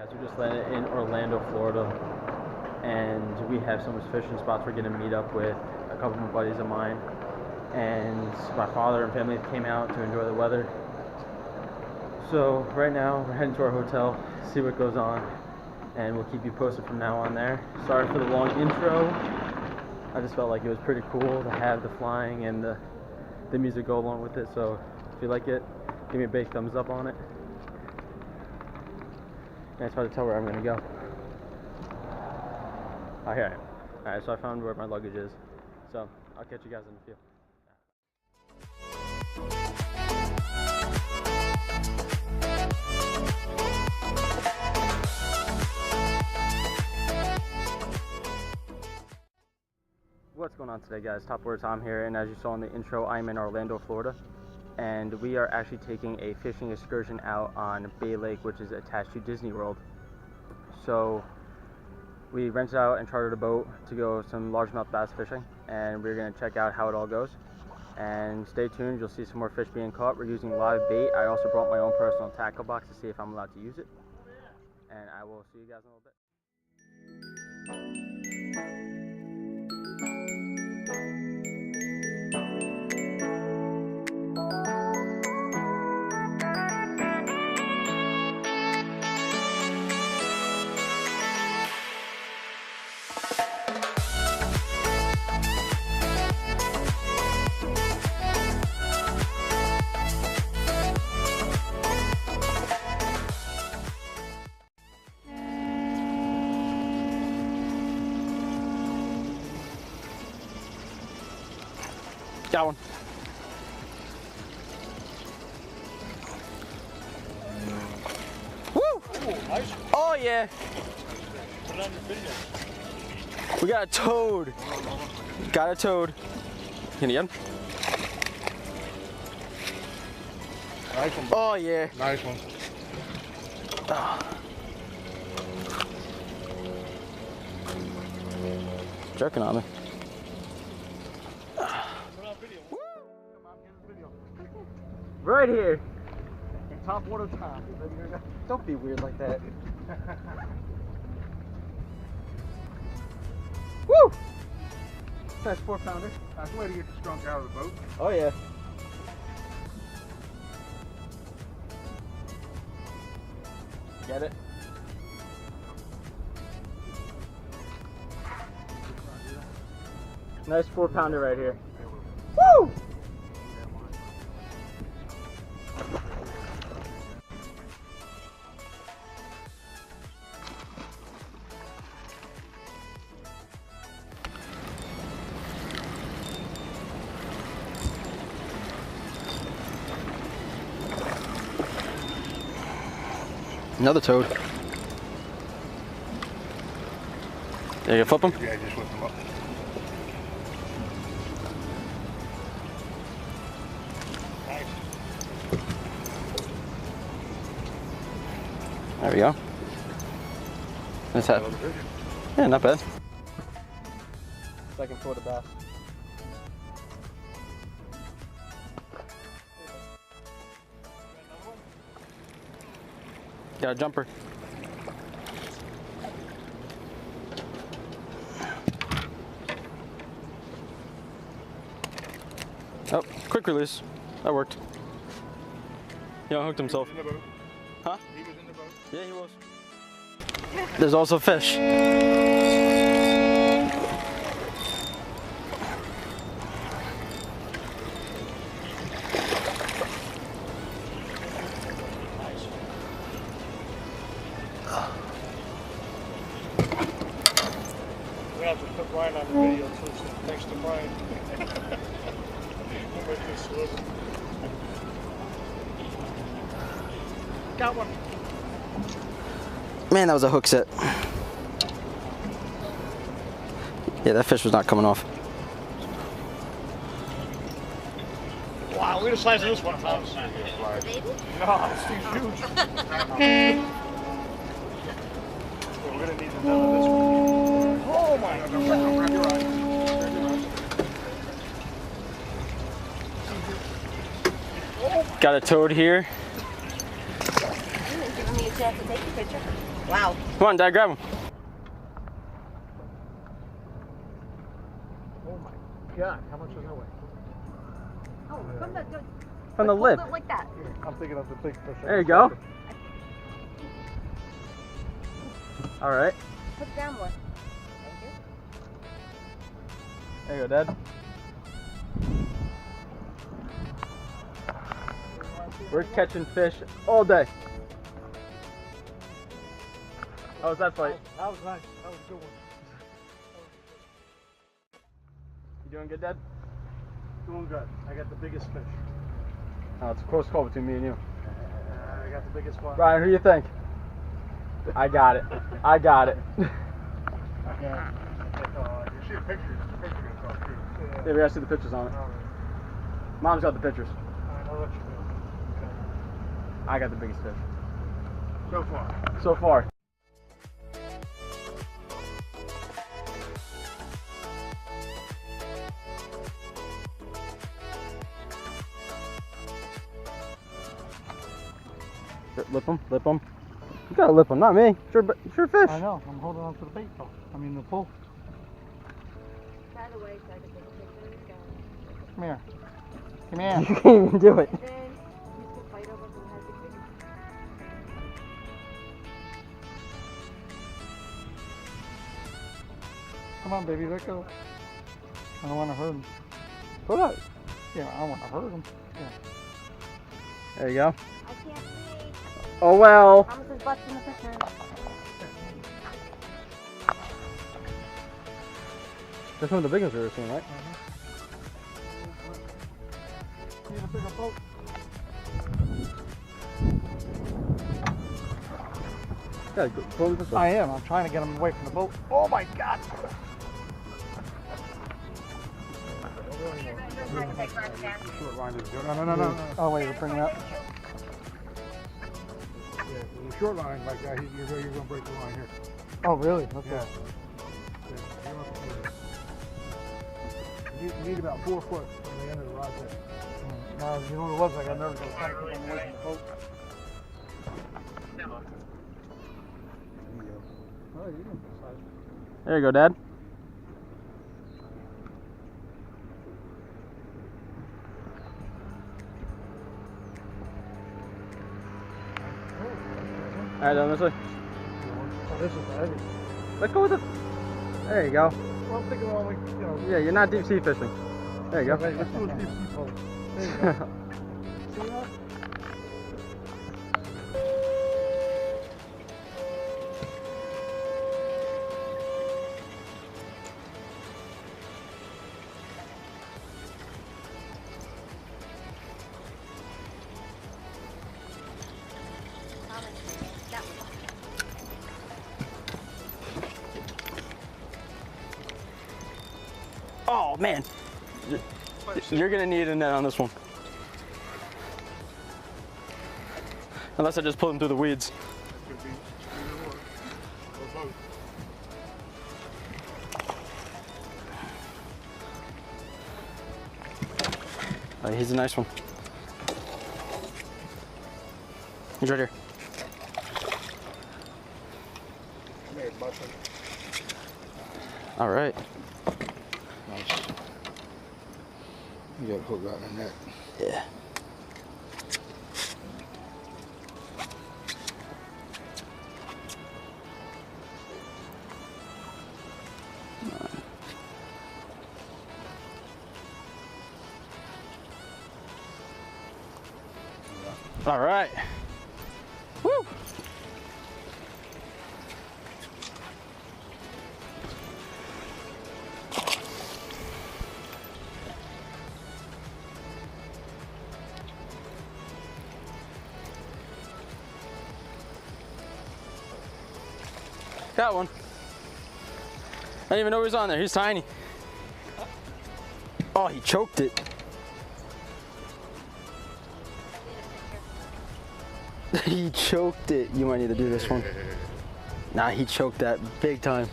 Guys, we just landed in Orlando, Florida, and we have so much fishing spots. We're going to meet up with a couple of buddies of mine, and my father and family came out to enjoy the weather. So right now we're heading to our hotel, see what goes on, and we'll keep you posted from now on there. Sorry for the long intro. I just felt like it was pretty cool to have the flying and the music go along with it. So if you like it, give me a big thumbs up on it. And it's hard to tell where I'm going to go. Oh, here I am. Alright, so I found where my luggage is. So I'll catch you guys in a few. What's going on today, guys? Top Word Tom here, and as you saw in the intro, I'm in Orlando, Florida, and we are actually taking a fishing excursion out on Bay Lake, which is attached to Disney World. So we rented out and chartered a boat to go some largemouth bass fishing, and we're going to check out how it all goes. And stay tuned, you'll see some more fish being caught. We're using live bait. I also brought my own personal tackle box to see if I'm allowed to use it, and I will see you guys in a little bit. Got one. Woo! Ooh, nice. Oh yeah. Put it on your video. We got a toad. Got a toad. Can you get him? Nice one. Oh yeah. Nice one. Jerking on me. Right here. Top water time. Don't be weird like that. Woo! Nice 4-pounder. That's the way to get the skunk out of the boat. Oh yeah. Get it? Nice 4-pounder right here. Woo! Another toad. Yeah, you flip them? Yeah, just flip them up. Nice. There we go. Nice hat. Yeah, not bad. Second Florida bass. Got a jumper. Oh, quick release. That worked. Yeah, hooked himself. He was in the boat. Huh? He was in the boat. Yeah, he was. There's also fish. We have to put Brian on the video too, so thanks to Brian. We'll make this sliver. Got one. Man, that was a hook set. Yeah, that fish was not coming off. Wow, look at the size of this one. No, it's too huge. We're gonna need another this one. Oh my God. Got a toad here. chance to take a picture. Wow. Come on, Dad, grab him. Oh my God, how much does that weigh? Oh, From the lip. Hold it like that. I'm thinking of the big fish. There you go. All right. Put it down more. Thank you. There you go, Dad. We're catching fish all day. How was that fight? That was nice. That was a good one. You doing good, Dad? Doing good. I got the biggest fish. Oh, it's a close call between me and you. I got the biggest one. Ryan, who do you think? I got it. I got it. You see the picture. The picture gonna talk too. Yeah, we gotta see the pictures on it. Mom's got the pictures. I know what you're doing. I got the biggest fish. So far. So far. Lip him, lip him. You gotta lip him, not me. It's your fish. I know. I'm holding on to the bait though. I mean the pole. By the way, so I can take a picture. Come here. Come here. You can't even do it. And then you can fight over who has the biggest. Come on, baby. Let go. I don't want to hurt him. Pull out. Yeah, I don't want to hurt him. Yeah. There you go. I can't see. Oh well. Thomas's butt's in the picture. That's one of the big ones we were seeing, right? Need a bigger boat. Yeah, pull him this way. I am. I'm trying to get him away from the boat. Oh my God! Short line is good. No. Oh wait, we're bringing up. Yeah, the short line like that, you're going to break the line here. Oh really? Okay. Yeah. You need about 4 foot from the end of the rod there. Now, you know what it was? I got nervous. I was trying to keep him away from the boat. Oh, you can decide. There you go, Dad. Alright, down this way. Oh, this is heavy. Let go of the... There you go. Well, I'm thinking only, Yeah, you're not deep sea fishing. There you go. Let's do a deep sea pole. There you go. See that? Oh, man. You're going to need a net on this one. Unless I just pull him through the weeds. Oh, he's a nice one. He's right here. All right. Nice. You got a hook right in that. Yeah. All right. Woo. Got one. I didn't even know he was on there. He's tiny. Oh, he choked it. He choked it. You might need to do this one. Nah, he choked that big time.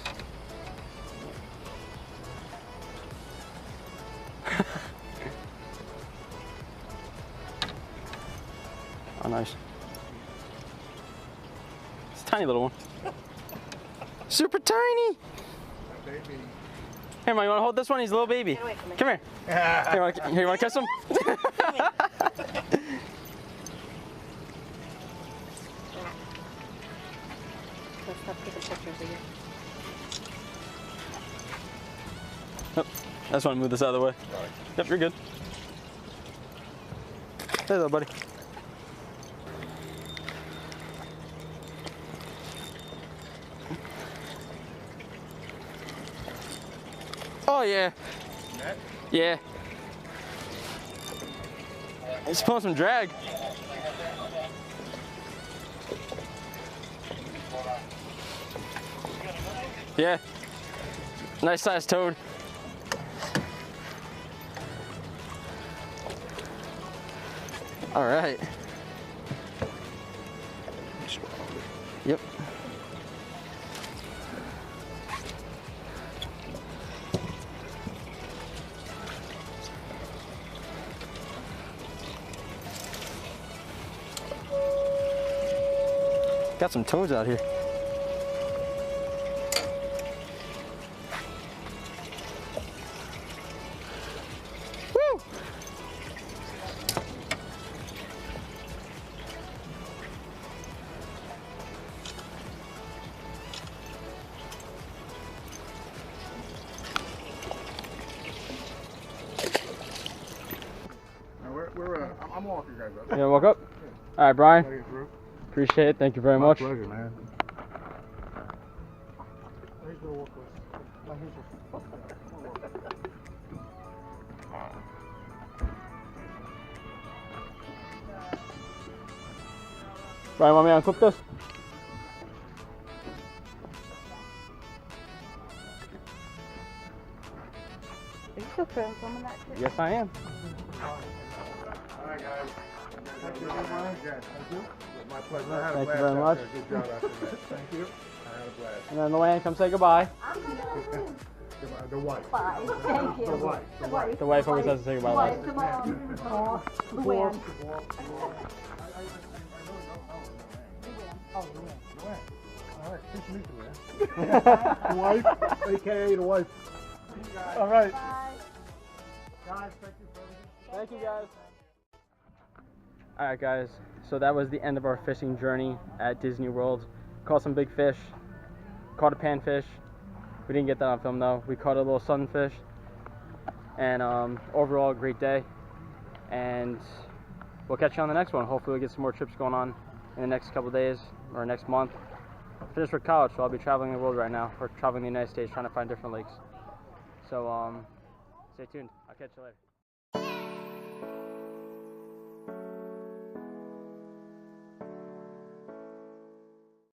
Oh, nice. Tiny little one. Super tiny. Baby. Here, Mom, you want to hold this one? He's a little baby. Get away from me. Come here. Here, you want to kiss him? Let's stop taking pictures of you. Yep. I just want to move this out of the way. Yep, you're good. Hey, little buddy. Oh, yeah. Yeah. He's pulling some drag. Yeah. Nice sized toad. All right. Yep. Got some toads out here. Woo! I'm walking, guys. You gonna walk up? All right, Brian. Okay, Drew. Appreciate it. Thank you very My much. pleasure, man. Here's the walk with. Now here's your. Brian, want me to unclip this? Are you still filming that too? Yes, I am. All right, guys. Thank you very much. Thank you. My pleasure. I had a Thank you blast very out much. there. Good job after that. Thank you. I had a blast. And then Luann, come say goodbye. The wife. Bye. Thank you. The wife. The wife. The wife always has to say goodbye last. Come on. Oh, Luann. Oh, Luann. All right. Nice to meet you, Luann. The wife, a.k.a. the wife. All right. Bye. Guys, thank you for everything. Thank you, guys. All right, guys. So that was the end of our fishing journey at Disney World. Caught some big fish. Caught a panfish. We didn't get that on film though. We caught a little sunfish. And overall, a great day. And we'll catch you on the next one. Hopefully, we'll get some more trips going on in the next couple days or next month. Finished for college, so I'll be traveling the world right now, or traveling the United States, trying to find different lakes. So stay tuned. I'll catch you later.